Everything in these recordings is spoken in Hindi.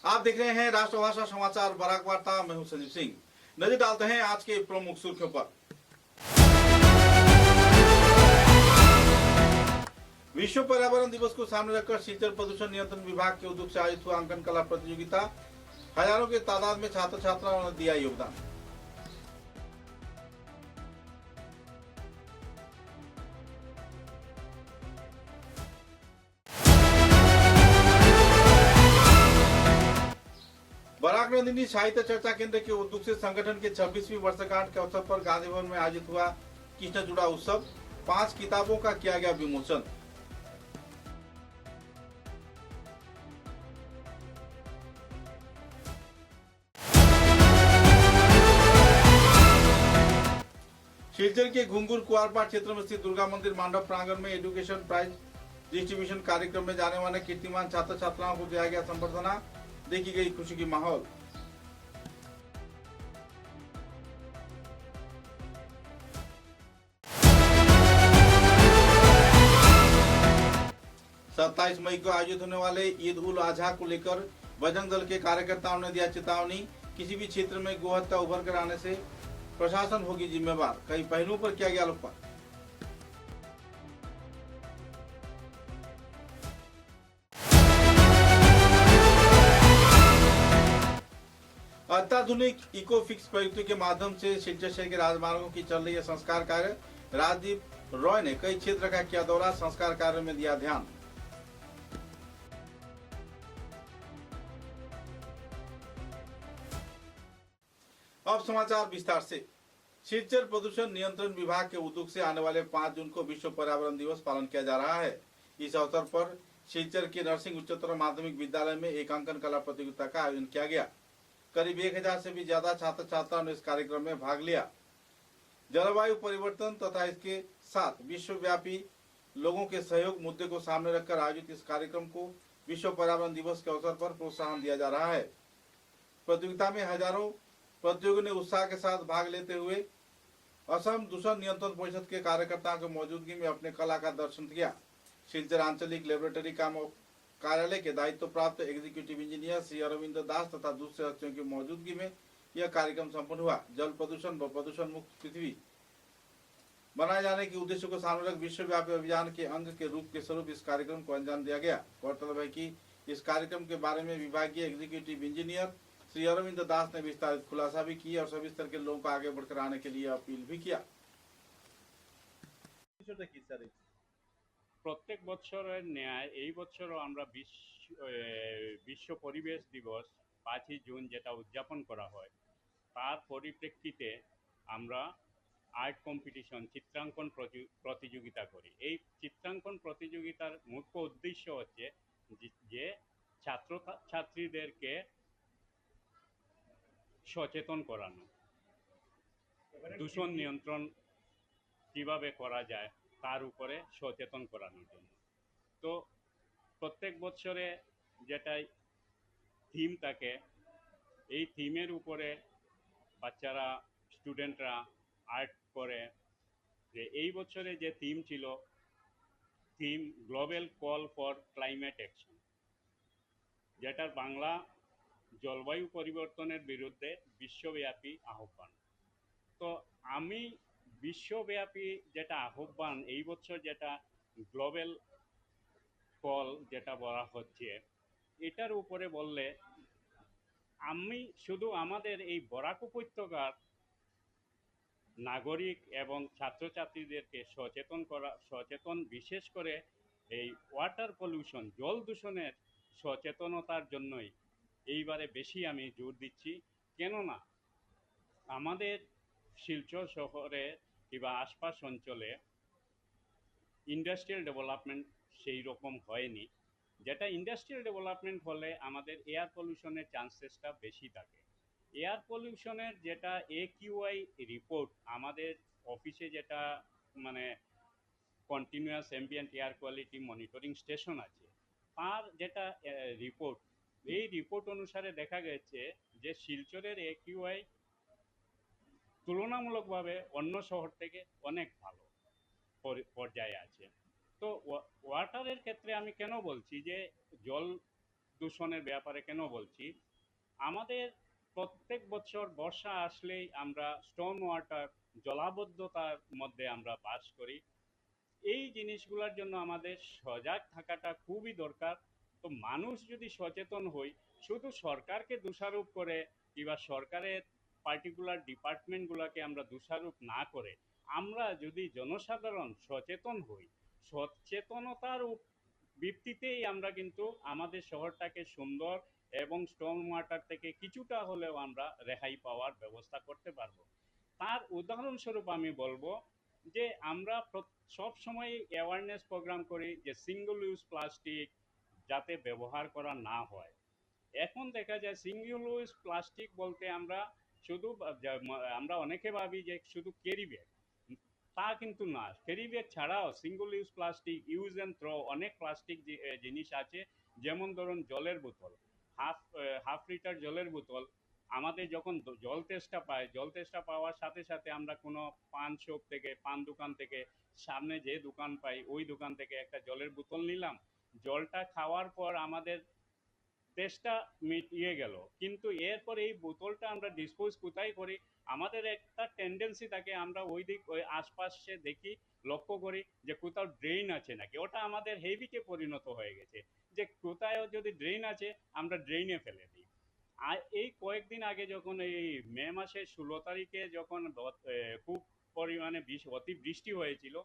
आप देख रहे हैं राष्ट्रभाषा समाचार बराक वार्ता। मैं हूं संजीव सिंह। नजर डालते हैं आज के प्रमुख सुर्खियों पर। विश्व पर्यावरण दिवस को सामने रखकर सिलचर प्रदूषण नियंत्रण विभाग के उद्योग से आयोजित हुआ अंकन कला प्रतियोगिता। हजारों के तादाद में छात्र छात्राओं ने दिया योगदान। बराक नंदिनी साहित्य चर्चा केंद्र के उद्योग से संगठन के 26वीं वर्षगांठ के अवसर पर गांधी भवन में आयोजित हुआ कृष्ण जुड़ा उत्सव। 5 किताबों का किया गया विमोचन। सिलचर के घुंगुर कुआरपाट क्षेत्र में स्थित दुर्गा मंदिर मांडव प्रांगण में एजुकेशन प्राइज डिस्ट्रीब्यूशन कार्यक्रम में जाने वाले कीर्तिमान छात्र छात्राओं को दिया गया संबर्धना। देखी गई खुशी की माहौल। सत्ताईस मई को आयोजित होने वाले ईद उल अजहा को लेकर बजरंग दल के कार्यकर्ताओं ने दिया चेतावनी। किसी भी क्षेत्र में गोहत्या उभर कर आने से प्रशासन होगी जिम्मेवार। कई पहलुओं पर किया गया आलोकपात। अत्याधुनिक इकोफिक्स प्रयुक्ति के माध्यम से सिलचर शहर के राजमार्गों की चल रही है संस्कार कार्य। राजदीप रॉय ने कई क्षेत्र का किया दौरा, संस्कार कार्य में दिया ध्यान। अब समाचार विस्तार से। सिलचर प्रदूषण नियंत्रण विभाग के उद्योग से आने वाले 5 जून को विश्व पर्यावरण दिवस पालन किया जा रहा है। इस अवसर पर सिलचर के नरसिंह उच्चतर माध्यमिक विद्यालय में एक अंकन कला प्रतियोगिता का आयोजन किया गया। करीब 1000 से भी ज्यादा छात्र छात्राओं ने इस कार्यक्रम में भाग लिया। जलवायु परिवर्तन तथा इसके साथ विश्वव्यापी लोगों के सहयोग मुद्दे को सामने रखकर आयोजित इस कार्यक्रम को विश्व पर्यावरण दिवस के अवसर पर प्रोत्साहन दिया जा रहा है। प्रतियोगिता में हजारों प्रतियोगियों ने उत्साह के साथ भाग लेते हुए असम दूषण नियंत्रण परिषद के कार्यकर्ताओं की मौजूदगी में अपने कला का दर्शन किया। सिलचर आंचलिक लेबोरेटरी कार्यालय के दायित्व प्राप्त एग्जीक्यूटिव इंजीनियर श्री अरविंद दास तथा दूसरे सदस्यों की मौजूदगी में यह कार्यक्रम संपन्न हुआ। जल प्रदूषण व प्रदूषण मुक्त पृथ्वी बनाए जाने के उद्देश्य को सामने रख विश्वव्यापी अभियान के अंग के रूप के स्वरूप इस कार्यक्रम को अंजाम दिया गया। गौरतलब है कि इस कार्यक्रम के बारे में विभागीय एग्जीक्यूटिव इंजीनियर श्री अरविंद दास ने विस्तारित खुलासा भी किया और सभी स्तर के लोगों को आगे बढ़कर आने के लिए अपील भी किया। प्रत्येक বছরের ন্যায় এই বছরও আমরা বিশ্ব পরিবেশ দিবস 5 জুন যেটা উদযাপন করা হয় তার পরিপ্রেক্ষিতে আমরা আর্ট কম্পিটিশন চিত্রাঙ্কন প্রতিযোগিতা করি। এই চিত্রাঙ্কন প্রতিযোগিতার মুখ্য উদ্দেশ্য হচ্ছে যে ছাত্রছাত্রীদেরকে সচেতন করানো, দূষণ নিয়ন্ত্রণ কিভাবে করা যায় তার উপরে সচেতন করানোর জন্য। তো প্রত্যেক বছরে যেটাই থিম থাকে এই থিমের উপরে বাচ্চারা স্টুডেন্টরা আর্ট করে। যে এই বছরে যে থিম ছিল theme global call for climate action, যেটার বাংলা জলবায়ু পরিবর্তনের বিরুদ্ধে বিশ্বব্যাপী আহ্বান। তো আমি বিশ্বব্যাপী যেটা আহ্বান এই বছর যেটা গ্লোবাল কল যেটা বলা হচ্ছে এটার উপরে বললে আমি শুধু আমাদের এই বরাক উপত্যকার নাগরিক এবং ছাত্রছাত্রীদেরকে সচেতন বিশেষ করে এই ওয়াটার পলিউশন জল দূষণের সচেতনতার জন্যই এইবারে বেশি আমি জোর দিচ্ছি। কেননা আমাদের শিলচর শহরে কিংবা আশপাশ অঞ্চলে ইন্ডাস্ট্রিয়াল ডেভেলপমেন্ট সেই রকম হয়নি। যেটা ইন্ডাস্ট্রিয়াল ডেভেলপমেন্ট হলে আমাদের এয়ার পলিউশনের চান্সেসটা বেশি থাকে। এয়ার পলিউশনের যেটা AQI রিপোর্ট আমাদের অফিসে যেটা মানে continuous ambient air quality monitoring station আছে তার যেটা রিপোর্ট এই রিপোর্ট অনুসারে দেখা গেছে যে শিলচরের AQI তুলনামূলকভাবে অন্য শহর থেকে অনেক ভালো পর্যায়ে আছে। তো ওয়াটারের ক্ষেত্রে আমি কেন বলছি যে জল দূষণের ব্যাপারে কেন বলছি, আমাদের প্রত্যেক বছর বর্ষা আসলেই আমরা স্টোন ওয়াটার, জলাবদ্ধতার মধ্যে আমরা বাস করি। এই জিনিসগুলোর জন্য আমাদের সজাগ থাকাটা খুবই দরকার। তো মানুষ যদি সচেতন হই, শুধু সরকারকে দোষারোপ করে কিংবা সরকারের পার্টিকুলার ডিপার্টমেন্টগুলোকে আমরা দোষারোপ না করে আমরা যদি জনসাধারণ সচেতন হই, সচেতনতার ভিত্তিতেই আমরা কিন্তু আমাদের শহরটাকে সুন্দর এবং স্টর্ম ওয়াটার থেকে কিছুটা হলেও আমরা রেহাই পাওয়ার ব্যবস্থা করতে পারবো। তার উদাহরণস্বরূপ আমি বলবো যে আমরা সব সময় অ্যাওয়ারনেস প্রোগ্রাম করি যে সিঙ্গল ইউজ প্লাস্টিক যাতে ব্যবহার করা না হয়। এখন দেখা যায় সিঙ্গল ইউজ প্লাস্টিক বলতে আমরা শুধু আমরা অনেকে ভাবি যে শুধু ক্যারি ব্যাগ, তা কিন্তু না। ক্যারি ব্যাগ ছাড়াও single use plastic, use and throw অনেক প্লাস্টিক জিনিস আছে। যেমন ধরুন জলের বোতল, হাফ হাফ লিটার জলের বোতল, আমাদের যখন জল তেষ্টা পায়, জল তেষ্টা পাওয়ার সাথে সাথে আমরা কোনো পান শপ থেকে, পান দোকান থেকে, সামনে যে দোকান পাই ওই দোকান থেকে একটা জলের বোতল নিলাম। জলটা খাওয়ার পর আমাদের তেষ্টা মিটিয়ে গেল, কিন্তু এরপর এই বোতলটা আমরা ডিসপোজ কোথায় করি? আমাদের একটা টেন্ডেন্সি থাকে, আমরা ওই দিক ওই আশপাশে দেখি, লক্ষ্য করি যে কোথাও ড্রেন আছে নাকি। ওটা আমাদের হেবিটে পরিণত হয়ে গেছে যে কোথায় যদি ড্রেন আছে আমরা ড্রেনে ফেলে দিই। আর এই কয়েকদিন আগে যখন এই মে মাসের 16 তারিখে যখন খুব পরিমাণে অতিবৃষ্টি হয়েছিল,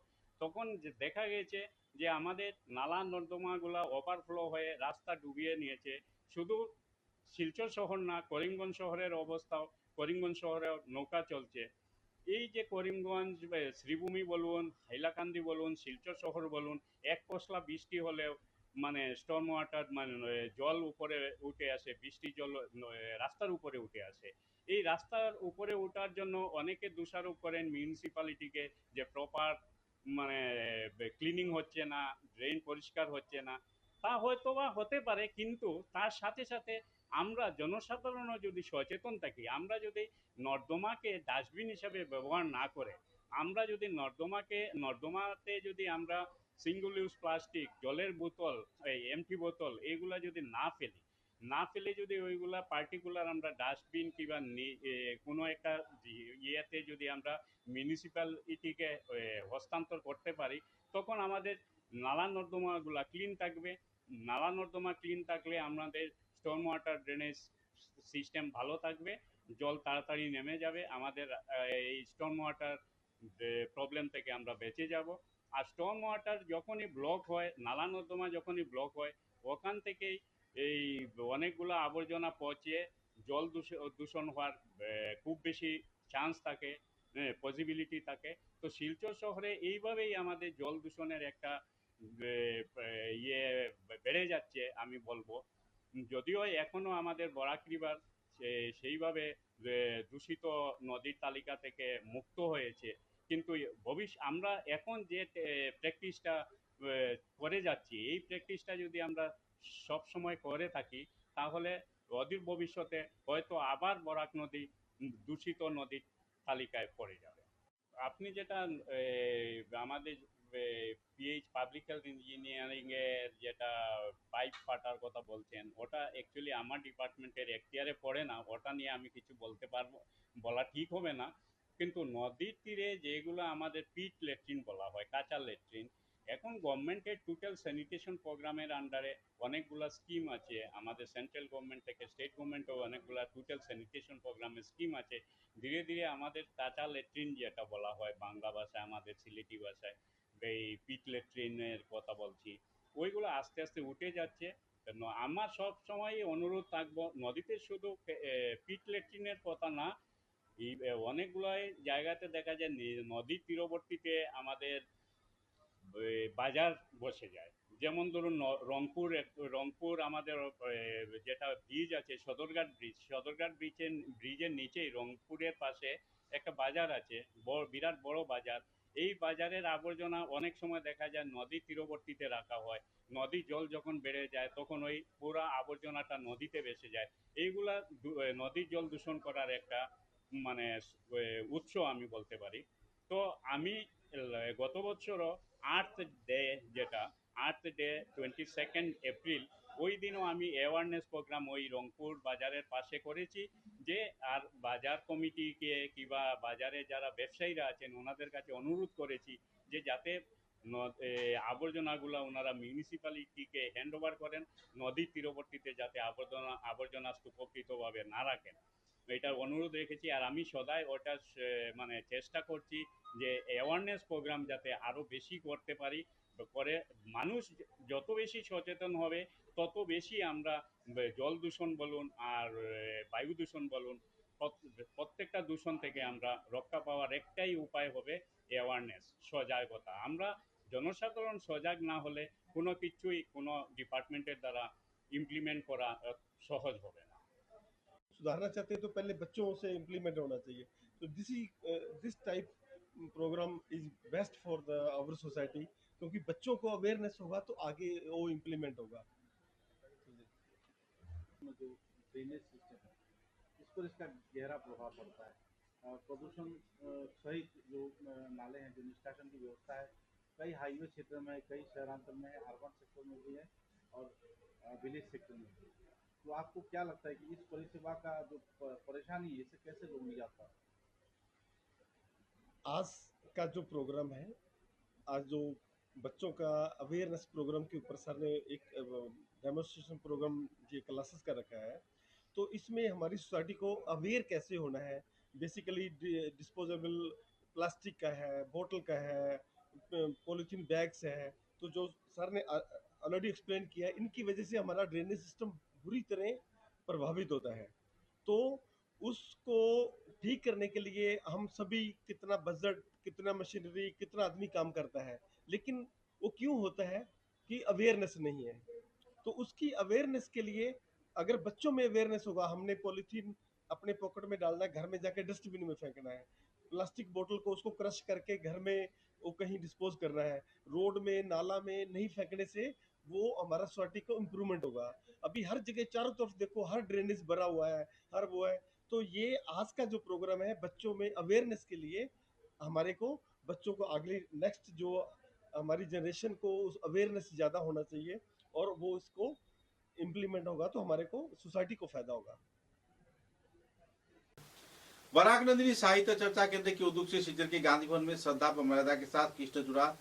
তখন দেখা গেছে যে আমাদের নালা নর্দমাগুলো ওভারফ্লো হয়ে রাস্তা ডুবিয়ে নিয়েছে। শুধু শিলচর শহর না, করিমগঞ্জ শহরের অবস্থাও, করিমগঞ্জ শহরে নৌকা চলছে। এই যে করিমগঞ্জ, শ্রীভূমি বলুন, হাইলাকান্দি বলুন, শিলচর শহর বলুন, এক পশলা বৃষ্টি হলেও মানে স্টর্ম ওয়াটার, মানে জল উপরে উঠে আসে, বৃষ্টি জল রাস্তার উপরে উঠে আসে। এই রাস্তার উপরে ওঠার জন্য অনেকে দোষারোপ করেন মিউনিসিপ্যালিটিকে যে প্রপার মানে ক্লিনিং হচ্ছে না, ড্রেন পরিষ্কার হচ্ছে না। তা হয়তো বা হতে পারে, কিন্তু তার সাথে সাথে আমরা জনসাধারণও যদি সচেতন থাকি, আমরা যদি নর্দমাকে ডাস্টবিন হিসাবে ব্যবহার না করে, আমরা যদি নর্দমাতে যদি আমরা সিঙ্গল ইউজ প্লাস্টিক, জলের বোতল, এই এমটি বোতল এইগুলা যদি না ফেলে যদি ওইগুলা পার্টিকুলার আমরা ডাস্টবিন কিংবা কোনো একটা ইয়েতে যদি আমরা মিউনিসিপ্যালিটিকে হস্তান্তর করতে পারি, তখন আমাদের নালা নর্দমাগুলা ক্লিন থাকবে। নালা নর্দমা ক্লিন থাকলে আমাদের স্টর্ম ওয়াটার ড্রেনেজ সিস্টেম ভালো থাকবে, জল তাড়াতাড়ি নেমে যাবে, আমাদের এই স্টর্ম ওয়াটার প্রবলেম থেকে আমরা বেঁচে যাব। আর স্টর্ম ওয়াটার যখনই ব্লক হয়, নালা নর্দমা যখনই ব্লক হয়, ওখান থেকেই এই অনেকগুলো আবর্জনা পচে জল দূষণ হওয়ার খুব বেশি চান্স থাকে, পসিবিলিটি থাকে। তো শিলচর শহরে এইভাবেই আমাদের জল দূষণের একটা ইয়ে বেড়ে যাচ্ছে আমি বলবো। যদিও এখনো আমাদের বরাক রিভার সেইভাবে দূষিত নদীর তালিকা থেকে মুক্ত হয়েছে, কিন্তু আমরা এখন যে প্র্যাকটিসটা করে যাচ্ছি, এই প্র্যাকটিসটা যদি আমরা সব সময় করে থাকি, তাহলে অদূর ভবিষ্যতে হয়তো আবার বরাক নদী দূষিত নদীর তালিকায় পড়ে যাবে। আপনি যেটা আমাদের পিএইচ পাবলিক হেলথ ইঞ্জিনিয়ারিং এর যেটা পাইপ ফাটার কথা বলছেন, ওটা অ্যাকচুয়ালি আমার ডিপার্টমেন্টের এখতিয়ারে পড়ে না, ওটা নিয়ে আমি কিছু বলতে পারবো, বলা ঠিক হবে না। কিন্তু নদীর তীরে যেগুলো আমাদের পিট ল্যাট্রিন বলা হয়, কাঁচা ল্যাট্রিন, এখন গভর্নমেন্টের টোটাল স্যানিটেশন প্রোগ্রামের আন্ডারে অনেকগুলো স্কিম আছে। আমাদের সেন্ট্রাল গভর্নমেন্ট থেকে স্টেট গভর্নমেন্টও অনেকগুলো টোটাল স্যানিটেশন প্রোগ্রামের স্কিম আছে। ধীরে ধীরে আমাদের কাঁচা ল্যাট্রিন যেটা বলা হয় বাংলা ভাষায়, আমাদের সিলেটি ভাষায় এই পিট ল্যাট্রিনের কথা বলছি, ওইগুলো আস্তে আস্তে উঠে যাচ্ছে। আমার সব সময় অনুরোধ থাকবো, নদীতে শুধু পিট ল্যাট্রিনের কথা না, এই অনেকগুলাই জায়গাতে দেখা যায় নদীর তীরবর্তীতে আমাদের বাজার বসে যায়। যেমন ধরুন রংপুর আমাদের যেটা ব্রিজ আছে, সদরঘাট ব্রিজের নিচেই রংপুরের পাশে একটা বাজার আছে, বিরাট বড় বাজার। এই বাজারের আবর্জনা অনেক সময় দেখা যায় নদীর তীরবর্তীতে রাখা হয়। নদীর জল যখন বেড়ে যায় তখন ওই পুরা আবর্জনাটা নদীতে ভেসে যায়। এইগুলা নদীর জল দূষণ করার একটা মানে উৎস আমি বলতে পারি। তো আমি গত বছরও আর্থ ডে, যেটা আর্থ ডে 22 এপ্রিল, ওই দিনও আমি অ্যাওয়ারনেস প্রোগ্রাম ওই রংপুর বাজারের পাশে করেছি, যে আর বাজার কমিটিকে কিংবা বাজারে যারা ব্যবসায়ীরা আছেন ওনাদের কাছে অনুরোধ করেছি যে যাতে আবর্জনাগুলো ওনারা মিউনিসিপ্যালিটিকে হ্যান্ড ওভার করেন, নদীর তীরবর্তীতে যাতে আবর্জনা স্তূপকৃতভাবে না রাখেন, এটার অনুরোধ রেখেছি। আর আমি সদাই ওটা মানে চেষ্টা করছি যে অ্যাওয়ারনেস প্রোগ্রাম যাতে আরও বেশি করতে পারি, করে মানুষ যত বেশি সচেতন হবে তত বেশি আমরা জল দূষণ বলুন আর বায়ু দূষণ বলুন প্রত্যেকটা দূষণ থেকে আমরা রক্ষা পাওয়ার একটাই উপায় হবে অ্যাওয়ারনেস, সজাগতা। আমরা জনসাধারণ সজাগ না হলে কোনো কিছুই কোনো ডিপার্টমেন্টের দ্বারা ইমপ্লিমেন্ট করা সহজ হবে না। सुधारना चाहते हैं तो पहले बच्चों से इम्प्लीमेंट होना चाहिए। तो this type program is best for the our society, क्योंकि बच्चों को अवेयरनेस होगा तो आगे वो इम्प्लीमेंट होगा। जो ड्रेनेज सिस्टम है इस पर इसका गहरा प्रभाव पड़ता है। प्रदूषण सहित जो नाले हैं, जो निष्कासन की व्यवस्था है, कई हाईवे क्षेत्र में, कई शहरांचल में है, अर्बन सेक्टर में भी है और विलेज सेक्टर में भी है। तो आपको क्या लगता है कि इस परिसेवा का जो परेशानी है इसे कैसे रोक लिया जाता है? आज का जो प्रोग्राम है, आज जो बच्चों का अवेयरनेस प्रोग्राम के ऊपर सर ने एक डेमोन्स्ट्रेशन प्रोग्राम ये क्लासेस का रखा है, तो इसमें हमारी सोसाइटी को अवेयर कैसे होना है। बेसिकली डिस्पोजेबल प्लास्टिक का है, बोतल का है, पॉलीथीन बैग्स है, तो जो सर ने ऑलरेडी एक्सप्लेन किया है, इनकी वजह से हमारा ड्रेनेज सिस्टम बुरी तरह प्रभावित होता है। तो उसको ठीक करने के लिए हम सभी कितना बजट, कितना मशीनरी, कितना आदमी काम करता है, लेकिन वो क्यों होता है कि अवेयरनेस नहीं है। तो उसकी अवेयरनेस के लिए अगर बच्चों में अवेयरनेस होगा, हमने पॉलीथीन अपने पॉकेट में डालना है, घर में जाके डस्टबिन में फेंकना है, प्लास्टिक बोतल को उसको क्रश करके घर में वो कहीं डिस्पोज करना है, रोड में नाला में नहीं फेंकने से वो हमारा सोसाइटी को इम्प्रूवमेंट होगा। अभी हर जगह चारों तरफ देखो, हर ड्रेनेज भरा हुआ है, हर वो है। तो ये आज का जो प्रोग्राम है बच्चों में अवेयरनेस के लिए, हमारे को बच्चों को अगली नेक्स्ट जो हमारी जनरेशन को उस अवेयरनेस ज़्यादा होना चाहिए और वो इसको इम्प्लीमेंट होगा तो हमारे को सोसाइटी को फायदा होगा। बराक नंदिनी साहित्य चर्चा केंद्र के उद्योग से शिलचर के गांधी भवन में श्रद्धा व मर्यादा के साथ कृष्णचूड़ा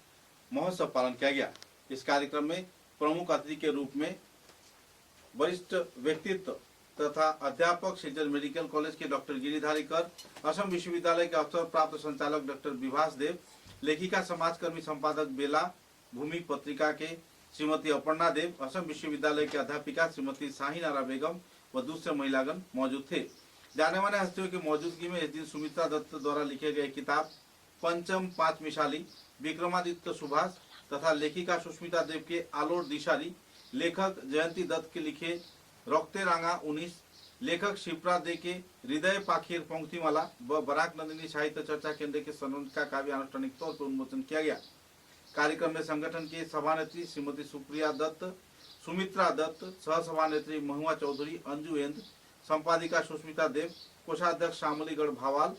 महोत्सव पालन किया गया। इस कार्यक्रम में प्रमुख अतिथि के रूप में वरिष्ठ व्यक्तित्व तथा अध्यापक शिलचर मेडिकल कॉलेज के डॉक्टर गिरिधारी कर, असम विश्वविद्यालय के अवसर प्राप्त संचालक डॉक्टर विभास देव, लेखिका समाजकर्मी संपादक बेला, भूमि पत्रिका के श्रीमती अपर्णा देव, असम विश्वविद्यालय के अध्यापिका श्रीमती शाहीनारा बेगम व दूसरे महिलागण मौजूद थे। जाने माने हस्तियों की मौजूदगी में इस दिन सुमित्रा दत्त द्वारा लिखे गए किताब पंचम पांच मिसाली, विक्रमादित्य सुभाष तथा लेखिका सुष्मिता देव के आलोर दिशारी, लेखक जयंती दत्त के लिखे रक्ते रांगा 19, लेखक शिप्रा दे के हृदय पाखिर पंक्तिमाला व बराक नंदिनी साहित्य चर्चा केंद्र के संबंध का काव्य आनुष्ठानिक तौर पर उन्मोचन किया गया। कार्यक्रम में संगठन के सभानेत्री श्रीमती सुप्रिया दत्त, सुमित्रा दत्त, सह सभानेत्री महुआ चौधरी, अंजू एंद, संपादिका सुष्मिता देव, कोषाध्यक्ष श्यामलीगढ़ भावाल,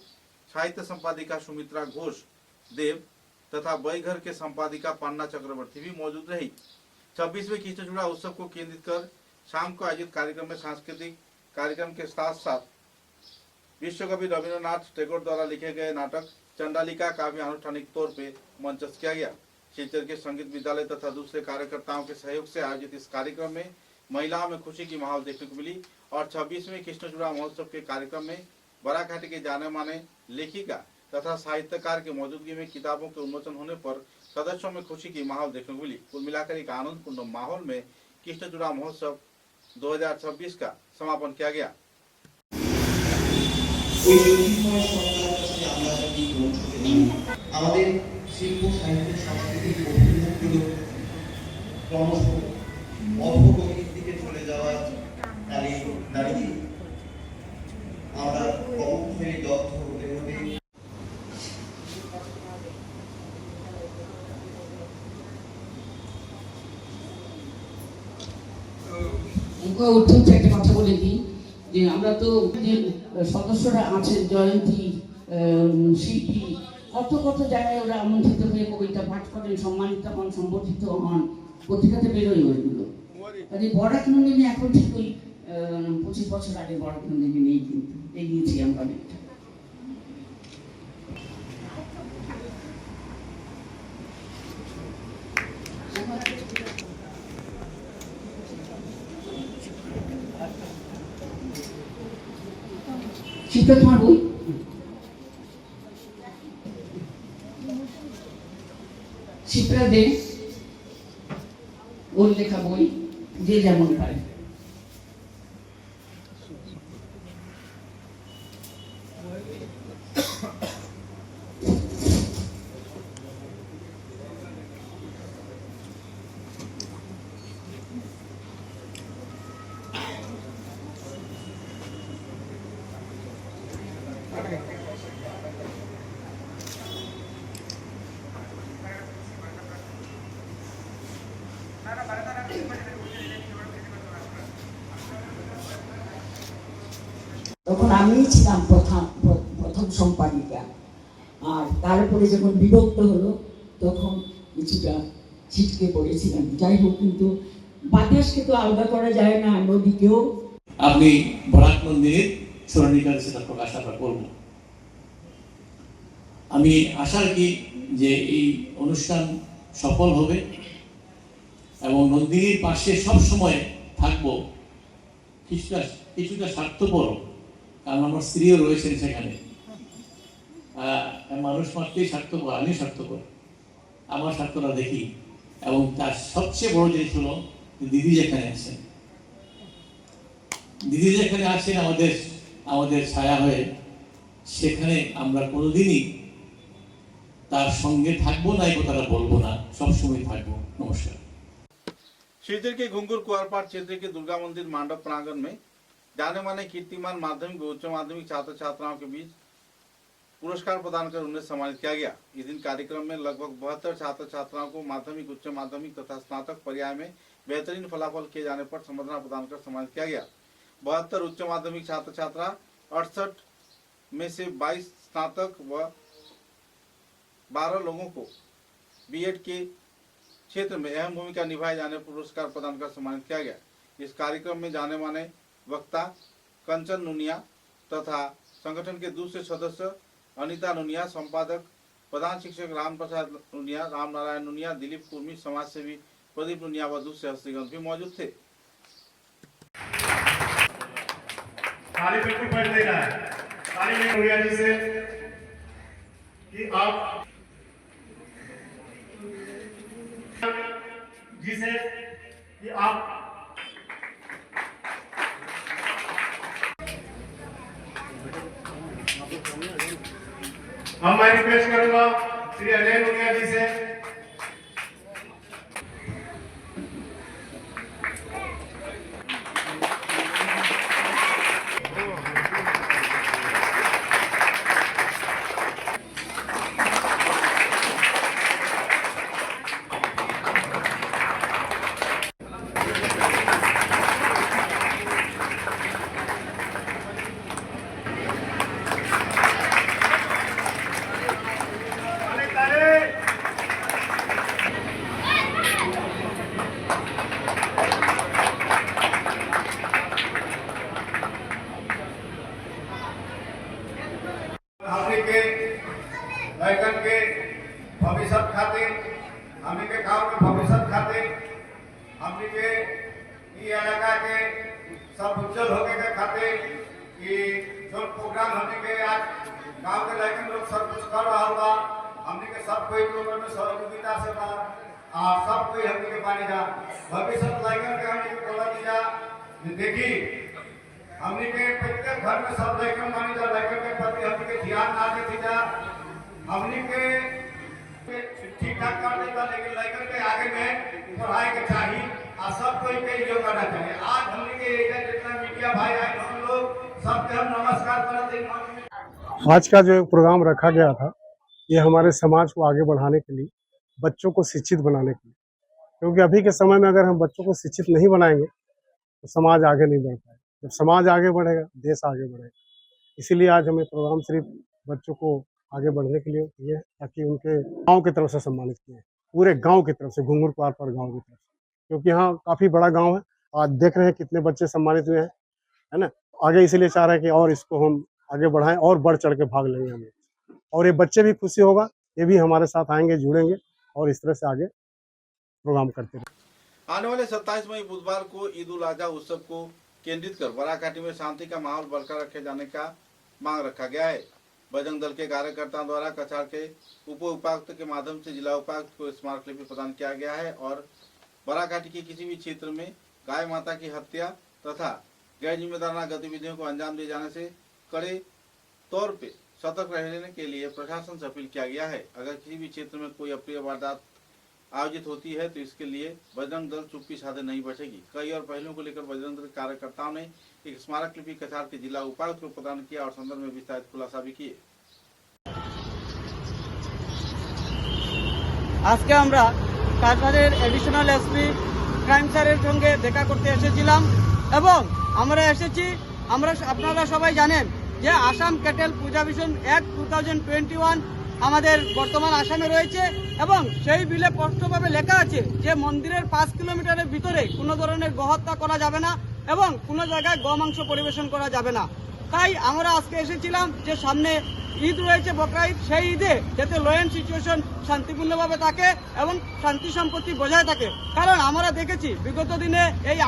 साहित्य संपादिका सुमित्रा घोष देव तथा बैघर के संपादिका पन्ना चक्रवर्ती भी मौजूद रही। 26वें कृष्णचूड़ा उत्सव को केंद्रित कर शाम को आयोजित कार्यक्रम में सांस्कृतिक कार्यक्रम के साथ साथ विश्वकवि रविन्द्रनाथ टैगोर द्वारा लिखे गए नाटक चंडालिका का भी आनुष्ठानिक तौर पर मंचस्थ किया गया। शिलचर के संगीत विद्यालय तथा दूसरे कार्यकर्ताओं के सहयोग से आयोजित इस कार्यक्रम में महिलाओं में खुशी की माहौल देखने को मिली और 26वें कृष्णचूड़ा महोत्सव के कार्यक्रम में बराकघाटी के जाने माने लेखिका तथा साहित्यकार की मौजूदगी में किताबों के उन्मोचन होने पर सदस्यों में खुशी की माहौल देखने को मिली। कुल मिलाकर एक आनंदपूर्ण माहौल में कृष्णचूड़ा महोत्सव 2026 का समापन किया गया। আমাদের শিল্প সাহিত্য সংস্কৃতির ঐতিহ্যগুলো ক্রমশ অধোগতির দিকে চলে যাওয়ার তালে দাঁড়িয়ে আমরা কমফেরি দগ্ধ হতে হতে উঠে একটা কথা বলে দিই যে আমরা তো যে সদস্যরা আছেন জয়ন্তী শিল্পী কত কত জায়গায় ওরা আমন্ত্রিত হয়ে কবিতা পাঠ করেন, সম্মানিত হন, সম্বর্ধিত হন, পত্রিকাতে বেরোয় ওইগুলো। কাজে বরাক নন্দিনী এখন ঠিক ওই 25 বছর আগে বরাক নন্দিনী নেই, কিন্তু এগিয়েছি আমরা অনেকটা। শিক্ষা তোমার বই শিক্ষা দে, ওর লেখা বই যে যেমন পারে। তখন আমিই ছিলাম প্রথম সম্পাদিকা, আর তারপরে যখন বিভক্ত হলো তখন কিছুটা ছিটকে পড়েছিলাম। যাই হোক, কিন্তু বাতাসকে তো আলাদা করা যায় না, নদীকেও। আপনি বরাক নন্দিনীর স্মরণিকার সেটা প্রকাশ আমরা করব। আমি আশা রাখি যে এই অনুষ্ঠান সফল হবে এবং নন্দিনীর পাশে সব সময় থাকবো, কিছুটা স্বার্থপর, কারণ আমার স্ত্রীও রয়েছেন সেখানে। মানুষ মাত্রই স্বার্থপর, আমি স্বার্থপর, আমার স্বার্থটা দেখি। এবং তার সবচেয়ে বড় জিনিস হলো দিদি যেখানে আছেন, দিদি যেখানে আছেন আমাদের ছায়া হয়ে, সেখানে আমরা কোনোদিনই তার সঙ্গে থাকবো না, এই কথাটা বলবো না, সবসময় থাকবো। নমস্কার। शिवचर के घुंगुर कुआरपाड़ क्षेत्र के दुर्गा मंदिर मंडप प्रांगण में जाने माने कीर्तिमान माध्यमिक व उच्च माध्यमिक छात्र छात्राओं के बीच पुरस्कार प्रदान कर उन्हें सम्मानित किया गया। इस दिन कार्यक्रम में लगभग 72 छात्र छात्राओं को माध्यमिक, उच्च माध्यमिक तथा स्नातक पर्याय में बेहतरीन फलाफल किए जाने पर संबर्धना प्रदान कर सम्मानित किया गया। 72 उच्च माध्यमिक छात्र छात्रा, 68 में से 22 स्नातक व 12 लोगों को बीएड के क्षेत्र में अहम भूमिका निभाए जाने पर पुरस्कार प्रदान कर सम्मानित किया गया। इस कार्यक्रम में जाने माने वक्ता कंचन नुनिया तथा संगठन के दूसरे सदस्य अनिता नुनिया, संपादक प्रधान शिक्षक राम प्रसाद नुनिया, राम नारायण नुनिया, दिलीप कुर्मी, समाज सेवी प्रदीप नुनिया व दूसरे हस्तीगण भी मौजूद थे। ताली बिल्कुल पढ़ देना है। ताली नहीं हुई जी से कि आप जिसे कि आप हम मैं रिक्वेस्ट करूंगा श्री अजय नुनिया जी से हमने के लड़कन के भविष्य खातिर, हमने के गांव के भविष्य खातिर, हमने के ये इलाका के सब उज्जवल होके के खातिर कि जो प्रोग्राम हमने के आज गांव के लड़कन लोग सब कुछ कर रहा होगा, हमने के सब कोई लोगों में सहयोगिता से बा और सब कोई हमने के पानी जा भविष्य लड़कन के हमने के बोला दिया। देखी हमने के प्रत्येक घर में सब लड़कन मानी जा, लड़कन के प्रति हमने के ध्यान ना देती जा, हमने के ठीक ठाक कर देता, लेकिन लड़कन के आगे में पढ़ाई के चाहिए और सब कोई के योग करना चाहिए। आज हमने के जितना मीडिया भाई आए हम लोग सबके हम नमस्कार करते हैं। आज का जो प्रोग्राम रखा गया था, ये हमारे समाज को आगे बढ़ाने के लिए, बच्चों को शिक्षित बनाने के लिए, क्योंकि अभी के समय में अगर हम बच्चों को शिक्षित नहीं बनाएंगे तो समाज आगे नहीं बढ़ पाएगा। जब समाज आगे बढ़ेगा, देश आगे बढ़ेगा। इसीलिए आज हमें प्रोग्राम सिर्फ बच्चों को आगे बढ़ने के लिए किए, ताकि उनके गांव की तरफ से सम्मानित किए, पूरे गांव की तरफ से, घुंगुर कुआरपाड़ गांव की तरफ से, क्योंकि यहाँ काफ़ी बड़ा गांव है आज देख रहे हैं कितने बच्चे सम्मानित हुए हैं, है ना। आगे इसलिए चाह रहे हैं कि और इसको हम आगे बढ़ाएं और बढ़ चढ़ के भाग लेंगे हमें, और ये बच्चे भी खुशी होगा, ये भी हमारे साथ आएंगे, जुड़ेंगे और इस तरह से आगे प्रोग्राम करते रहेंगे। आने वाले 27 मई बुधवार को ईद उल अजहा उत्सव को केंद्रित कर बराकाठी में शांति का माहौल बरकरार रखे जाने का मांग रखा गया है। बजरंग दल के कार्यकर्ताओं द्वारा कछार के उप उपायुक्त के माध्यम से जिला उपायुक्त को स्मारक लिपि प्रदान किया गया है और बराकाठी के किसी भी क्षेत्र में गाय माता की हत्या तथा गैर जिम्मेदाराना गतिविधियों को अंजाम दिए जाने से कड़े तौर पे सतर्क रहने के लिए प्रशासन से अपील किया गया है। अगर किसी भी क्षेत्र में कोई अप्रिय वारदात आयोजित होती है तो इसके लिए बजरंग दल चुप्पी साधे नहीं बचेगी। कई और पहलुओं को लेकर बजरंग दल कार्यकर्ताओं ने एक स्मारक लिपि कछार के जिला उपायुक्त को प्रदान किया और संदर्भ में विस्तारित खुलासा भी किए। আজকে আমরা কাছাড়ের এডিশনাল এসপি ক্রাইম স্যারের সঙ্গে দেখা করতে এসেছিলাম এবং আমরা এসেছি, আপনারা সবাই জানেন যে আসাম ক্যাটেল পূজা ভিশন অ্যাক্ট 2021 আমাদের বর্তমান আসামে রয়েছে এবং সেই বিলে স্পষ্টভাবে লেখা আছে যে মন্দিরের 5 কিলোমিটারের ভিতরে কোনো ধরনের গোহত্যা করা যাবে না এবং কোনো জায়গায় গোমাংস পরিবেশন করা যাবে না। তাই আমরা আজকে এসেছিলাম যে সামনে ঈদ রয়েছে, বকরা ঈদ, সেই ঈদে যাতে ল অ্যান্ড সিচুয়েশন শান্তিপূর্ণভাবে থাকে এবং শান্তি সম্পত্তি বজায় থাকে। কারণ আমরা দেখেছি বিগত দিনে এই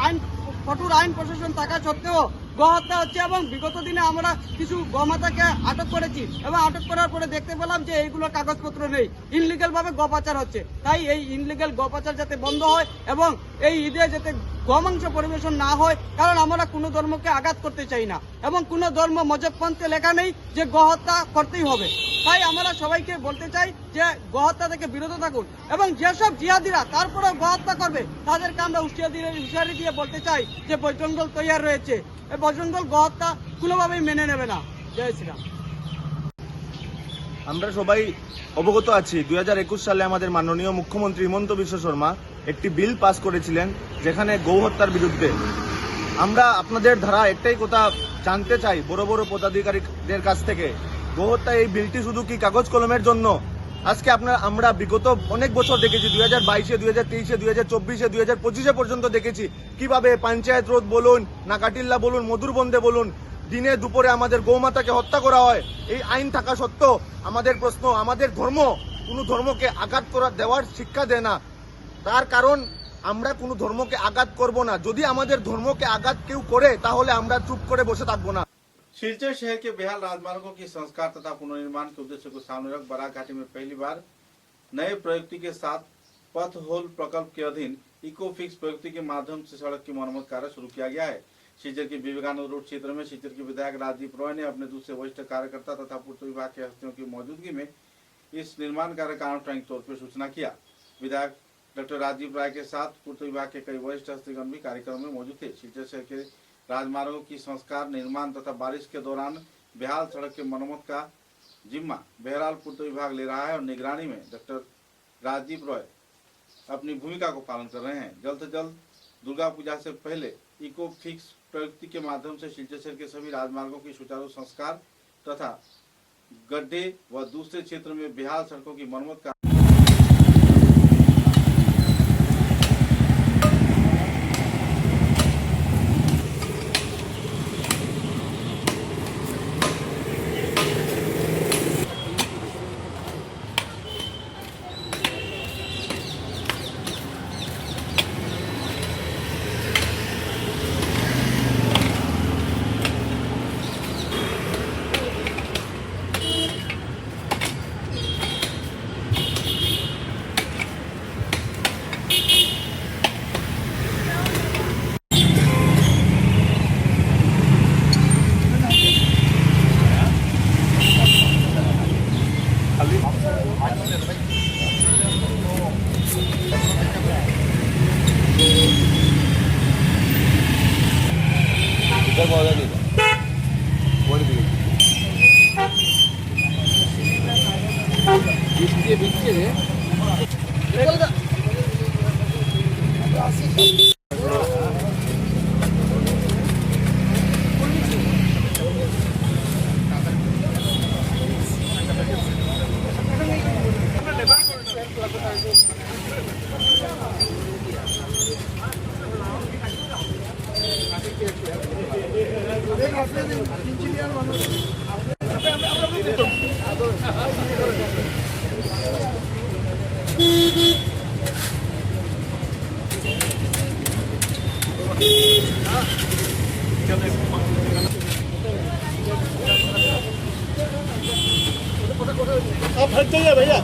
কঠোর আইন প্রশাসন থাকা সত্ত্বেও গোহত্যা হচ্ছে এবং বিগত দিনে আমরা কিছু গোমাতাকে আটক করেছি এবং আটক করার পরে দেখতে পেলাম যে এইগুলো কাগজপত্র নেই, ইনলিগাল ভাবে গোপাচার হচ্ছে। তাই এই ইনলিগাল গোপাচার যাতে বন্ধ হয় এবং এই ঈদে যাতে গোমাংস পরিবেশন না হয়, কারণ আমরা কোনো ধর্মকে আঘাত করতে চাই না এবং কোনো ধর্ম মজবপন্থে লেখা নেই যে গোহত্যা করতেই হবে। তাই আমরা সবাইকে বলতে চাই যে গোহত্যা থেকে বিরত থাকুন এবং যেসব জিহাদিরা তারপরেও গোহত্যা করবে তাদেরকে আমরা হুঁশিয়ারি দিয়ে বলতে চাই যে বজরং দল তৈরি রয়েছে, এই বজরং দল গোহত্যা কোনোভাবেই মেনে নেবে না। জয় শ্রীরাম। আমরা সবাই অবগত আছি 2021 সালে আমাদের মাননীয় মুখ্যমন্ত্রী হিমন্ত বিশ্ব শর্মা একটি বিল পাস করেছিলেন যেখানে গৌহত্যার বিরুদ্ধে। আমরা আপনাদের ধারা একটাই কথা জানতে চাই বড় বড় পদাধিকারীদের কাছ থেকে, গৌহত্যা এই বিলটি শুধু কি কাগজ কলমের জন্য? আজকে আমরা বিগত অনেক বছর দেখেছি, 2022-এ, 2023-এ, 2024-এ, 2025-এ পর্যন্ত দেখেছি কিভাবে পঞ্চায়েত রোড বলুন, নাকাটিল্লা বলুন, মধুরবন্দে বলুন, দিনে দুপুরে আমাদের গৌমাতাকে হত্যা করা হয়। এই আইন থাকা সত্ত্বেও আমাদের প্রশ্ন, আমাদের ধর্ম কোনো ধর্মকে আঘাত দেওয়ার শিক্ষা দেয় না। তার কারণ আমরা কোনো ধর্মকে আঘাত করব না। যদি আমাদের ধর্মকে আঘাত কেউ করে তাহলে আমরা চুপ করে বসে থাকবো না। सिलचर शहर के बेहाल राजमार्गों की संस्कार तथा पुनर्निर्माण के उद्देश्य को सामने रख बराकाठी में पहली बार नए प्रयुक्ति के साथ पथ होल प्रकल्प के अधीन इको फिक्स प्रयुक्ति के माध्यम से सड़क की मरम्मत कार्य शुरू किया गया है। सिलचर के विवेकानंद रोड क्षेत्र में सिलचर के विधायक राजदीप रॉय ने अपने दूसरे वरिष्ठ कार्यकर्ता तथा पूर्त विभाग के हस्तियों की मौजूदगी में इस निर्माण कार्य का अनौपचारिक तौर पर सूचना किया। विधायक डॉक्टर राजदीप राय के साथ पूर्त विभाग के कई वरिष्ठ हस्तिगण भी कार्यक्रम में मौजूद थे। सिलचर शहर के राजमार्गों की संस्कार, निर्माण तथा बारिश के दौरान बेहाल सड़क के मरम्मत का जिम्मा बहरहाल पूर्त विभाग ले रहा है और निगरानी में डॉक्टर राजदीप रॉय अपनी भूमिका को पालन कर रहे हैं। जल्द से जल्द दुर्गा पूजा से पहले इको फिक्स प्रयुक्ति के माध्यम से सिलचर शहर के सभी राजमार्गों की सुचारू संस्कार तथा गड्ढे व दूसरे क्षेत्र में बेहाल सड़कों की मरम्मत का आप हट जाइए भैया।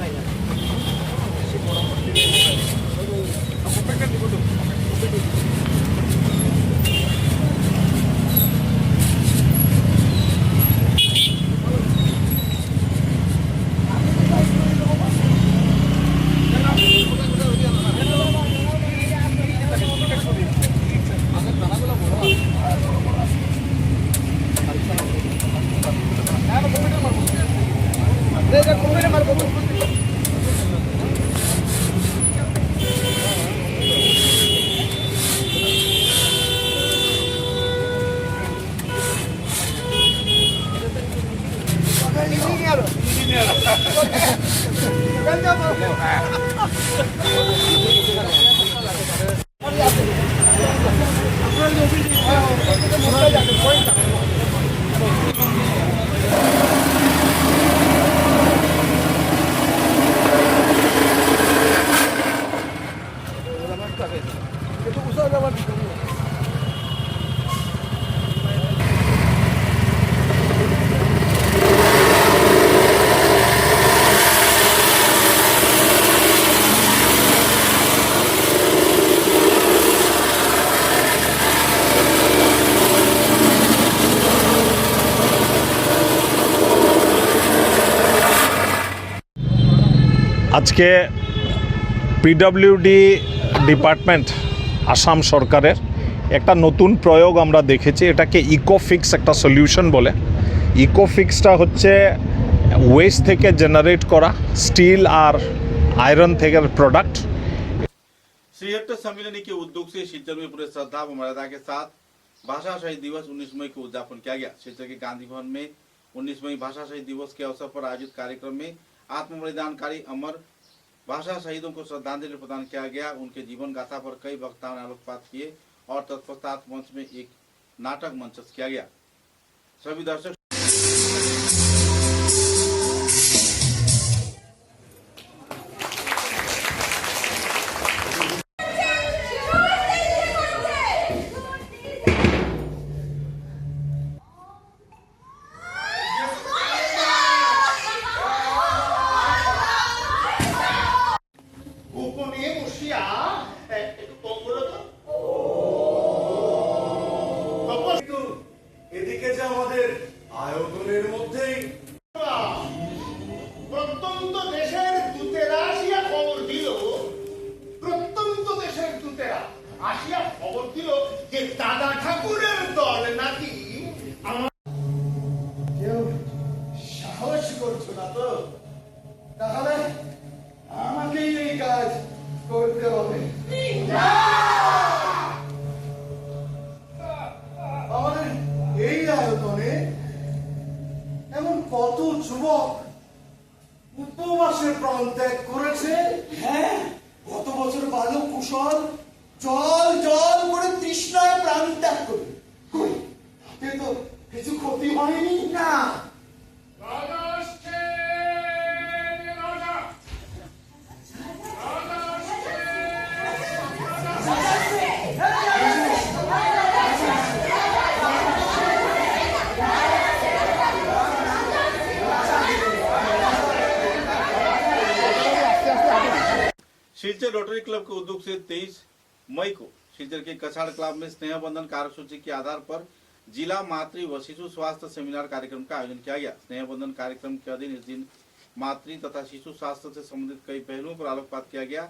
আজকে পিডব্লিউডি ডিপার্টমেন্ট আসাম সরকারের একটা নতুন প্রয়োগ আমরা দেখেছি, এটাকে ইকোফিক্স একটা সলিউশন বলে। ইকোফিক্সটা হচ্ছে ওয়েস্ট থেকে জেনারেট করা স্টিল আর आयरन থেকে प्रोडक्ट। श्रीहट्ट सम्मेलनी के उद्योग से शिलचर में पूरे श्रद्धा व मर्यादा के साथ भाषा शहीद दिवस 19 मई को उद्यापन किया गया। शिलचर के गांधी भवन में 19 मई भाषा शहीद दिवस के अवसर पर आयोजित कार्यक्रम में आत्म बलिदानकारी अमर भाषा शहीदों को श्रद्धांजलि प्रदान किया गया। उनके जीवन गाथा पर कई वक्ताओं ने आलोकपात किए और तत्पश्चात मंच में एक नाटक मंचस्थ किया गया। सभी दर्शक এদিকে যে আমাদের আয়তনের মধ্যেই প্রত্যন্ত দেশের দূতেরা আসিয়া খবর দিল, প্রত্যন্ত দেশের দূতেরা আসিয়া খবর দিল যে দাদা ঠাকুরের দল নাকি কেউ সাহস করছো না তো, তাহলে আমাকেই এই কাজ করতে হবে। আমাদের এই আয়তনে এমন কত যুবক উপবাসের প্রাণ ত্যাগ করেছে। হ্যাঁ, গত বছর বালক কুশল জল জল করে তৃষ্ণায় প্রাণ ত্যাগ করে, তাতে তো কিছু ক্ষতি হয়নি না। शिलचर रोटरी क्लब के उद्योग से 23 मई को शिलचर के कछाड़ क्लब में स्नेह बंधन कार्यसूची के आधार पर जिला मातृ व शिशु स्वास्थ्य सेमिनार कार्यक्रम का आयोजन किया गया। स्नेह बंधन कार्यक्रम के अधीन इस दिन मातृ तथा शिशु स्वास्थ्य से संबंधित कई पहलुओं पर आलोकपात किया गया।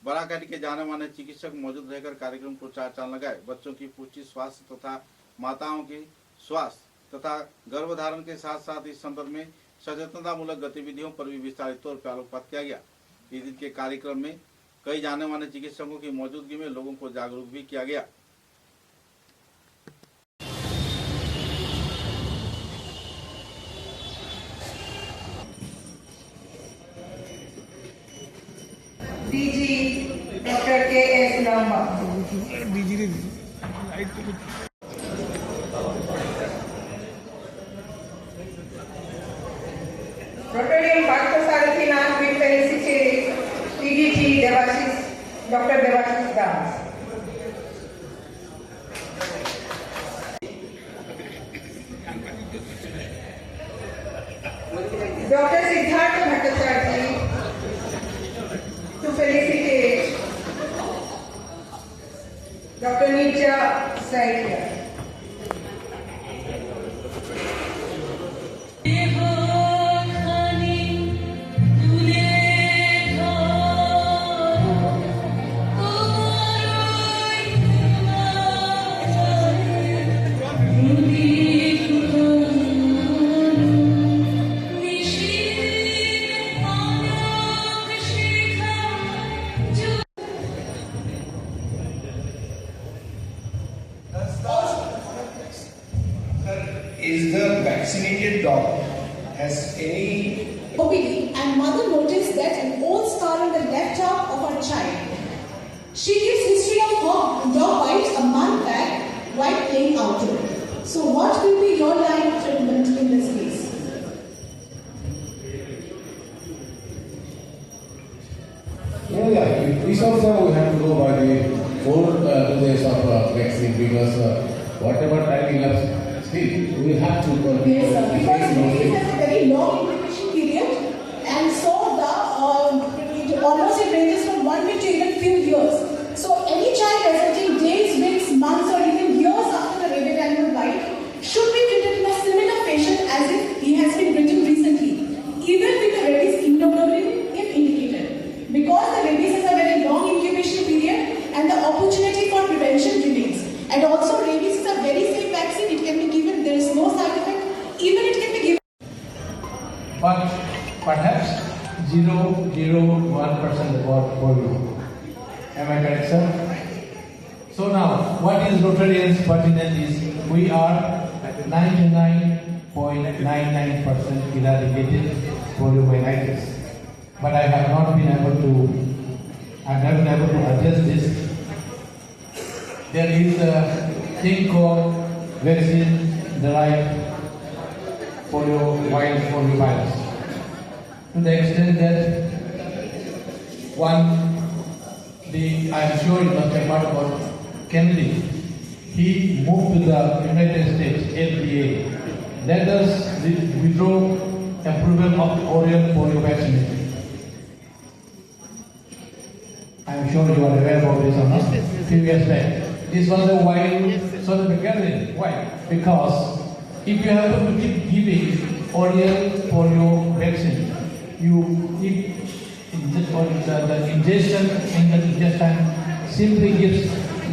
बराकाठी के जाने माने चिकित्सक मौजूद रहकर कार्यक्रम को चार चांद लगाए। बच्चों की पुष्टि, स्वास्थ्य तथा माताओं की स्वास्थ्य तथा गर्भधारण के साथ साथ इस संदर्भ में सचेतनतामूलक गतिविधियों पर भी विस्तारित तौर पर आलोकपात किया गया। इस दिन के कार्यक्रम में कई जाने माने चिकित्सकों की मौजूदगी में लोगों को जागरूक भी किया गया। DG doctor K S. Lama. Rotarian Parthasarathy Nath will felicitate TDT Devashis, Dr. Devashis Das. Dr. Siddhartha Bhattacharjee to felicitate Dr. Nitya Saikia. Is the vaccinated dog has any OPD, and mother noticed that an old scar on the left arm of her child. She gives history of her dog bite a month back while playing outdoor. So what will be your line of treatment in this case? Yeah. This also we have to go by the 4 doses of vaccine because whatever time we have. Still, we have to Yes, sir. Because it has a very long incubation period, and so it ranges from 1 week to even few years. So any child presenting days, weeks, months, or even years after the rabid animal bite should be treated in a similar fashion as if he has been bitten recently, even with the rabies immunoglobulin if indicated. Because the rabies has a very long incubation period, and the opportunity for prevention remains. And also, rabies is a very safe vaccine. It can be given. There is no side effect. Even it can be given. but perhaps 0.01% for you. Am I correct, sir? So now, what is Rotarians' pertinent is we are 99.99% eradicated poliomyelitis. But I have not been able to address this. There is a thing called vaccine-derived wild polio virus. To the extent that I am sure you must have heard about Kennedy. He moved to the United States, FDA. Let us withdraw approval of oral polio vaccination. I am sure you are aware of this or not. Few years back. This was a wild sort of a gathering. Why? Because if you happen to keep giving oral polio vaccine, the ingestion in the intestine simply gives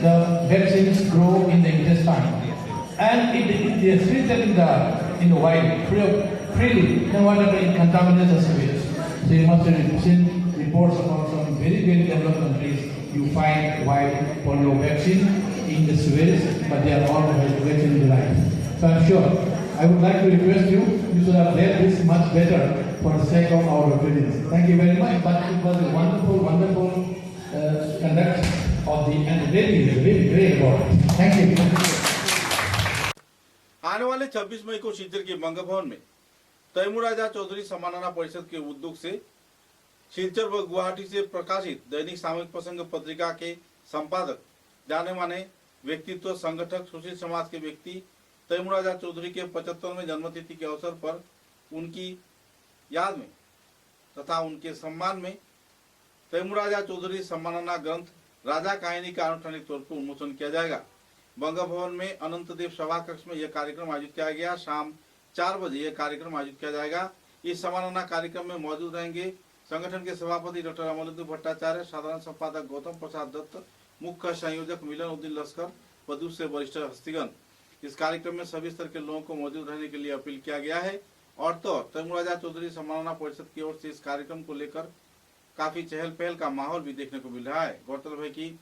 the vaccines grow in the intestine, and it is treated in the wild freely. Then whatever it contaminates the sewage. So you must have seen reports about some very developed countries. You find wild polio vaccine in the sewage, but they are all vaccine derived. So I'm sure I would like to request you should have read this much better for the sake of our audience. Thank you very much. But it was a wonderful conduct of the and really very important. Thank you. आने वाले 26 मई को शिलचर के बंग भवन में तैमूराजा चौधरी सम्मानना परिषद के उद्योग से शिलचर व गुवाहाटी से प्रकाशित दैनिक सामयिक प्रसंग पत्रिका के संपादक जाने माने व्यक्तित्व संगठक सुशील समाज के व्यक्ति तैमूराजा चौधरी के 75वें जन्मतिथि के अवसर पर उनकी याद में तथा उनके सम्मान में तैमूराजा चौधरी सम्मानना ग्रंथ राजा कहानी का अनुष्ठानिक तौर पर उन्मोचन किया जाएगा। बंग भवन में अनंत देव सभा कक्ष में यह कार्यक्रम आयोजित किया गया। शाम 4 बजे यह कार्यक्रम आयोजित किया जाएगा। इस सम्मानना कार्यक्रम में मौजूद रहेंगे संगठन के सभापति डॉक्टर अमलेंदु भट्टाचार्य, साधारण संपादक गौतम प्रसाद दत्त, मुख्य संयोजक मिलन उद्दीन लश्कर व दूसरे वरिष्ठ हस्तीगण। इस कार्यक्रम में सभी स्तर के लोगों को मौजूद रहने के लिए अपील किया गया है। और तो तैमूराजा चौधरी सम्मानना परिषद की ओर से इस कार्यक्रम को लेकर काफी चहल पहल का माहौल भी देखने को मिल रहा है। गौरतलब है कि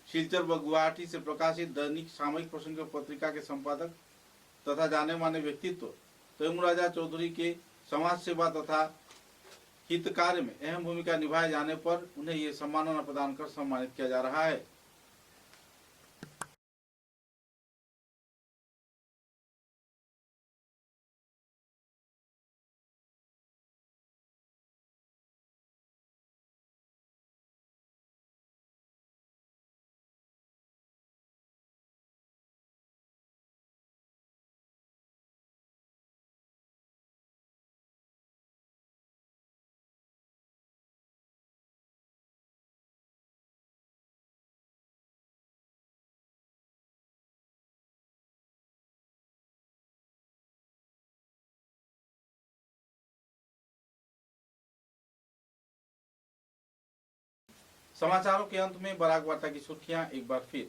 शिलचर व गुवाहाटी से प्रकाशित दैनिक सामयिक प्रसंग पत्रिका के संपादक तथा जाने माने व्यक्तित्व तैमूराजा चौधरी के समाज सेवा तथा हित कार्य में अहम भूमिका निभाए जाने पर उन्हें ये सम्मानना प्रदान कर सम्मानित किया जा रहा है। समाचारों के अंत में बराक वार्ता की सुर्खियां एक बार फिर।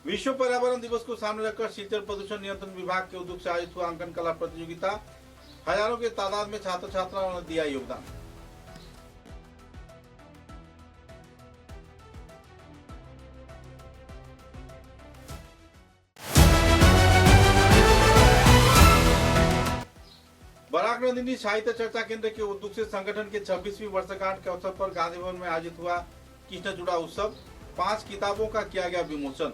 विश्व पर्यावरण दिवस को सामने रखकर सिलचर प्रदूषण नियंत्रण विभाग के उद्योग से आयोजित हुआ अंकन कला प्रतियोगिता। हजारों के तादाद में छात्र छात्राओं ने दिया योगदान। बराक नंदिनी साहित्य चर्चा केंद्र के उद्योग से संगठन के 26वीं वर्षगांठ के अवसर पर गांधी भवन में आयोजित हुआ कृष्णचूड़ा उत्सव। 5 किताबों का किया गया विमोचन।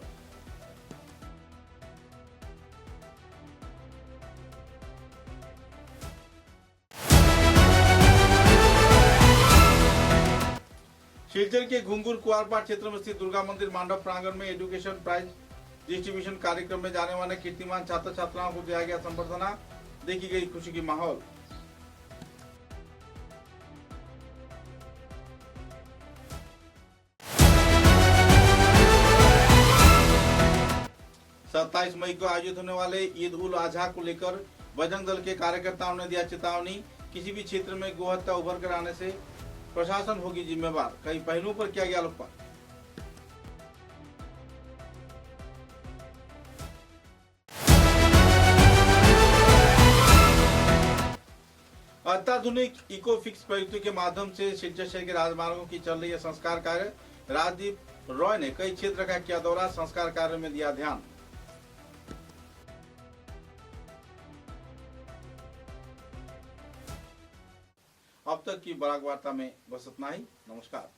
सिलचर के घुंगुर कुआरपाड़ क्षेत्र में स्थित दुर्गा मंदिर मांडव प्रांगण में एजुकेशन प्राइज डिस्ट्रीब्यूशन कार्यक्रम में जाने वाले कीर्तिमान छात्र छात्राओं को दिया गया संबर्धना। देखी गई खुशी की माहौल। सत्ताईस मई को आयोजित होने वाले ईद उल अजहा को लेकर बजरंग दल के कार्यकर्ताओं ने दिया चेतावनी। किसी भी क्षेत्र में गोहत्या उभर कर आने से प्रशासन होगी जिम्मेवार। कई पहलुओं पर किया गया लोकपाल। अत्याधुनिक इकोफिक्स प्रयुक्ति के माध्यम से सिलचर शहर के राजमार्गों की चल रही है संस्कार कार्य। राजदीप रॉय ने कई क्षेत्र का किया दौरा, संस्कार कार्य में दिया ध्यान। अब तक की बराक वार्ता में बस इतना ही। नमस्कार।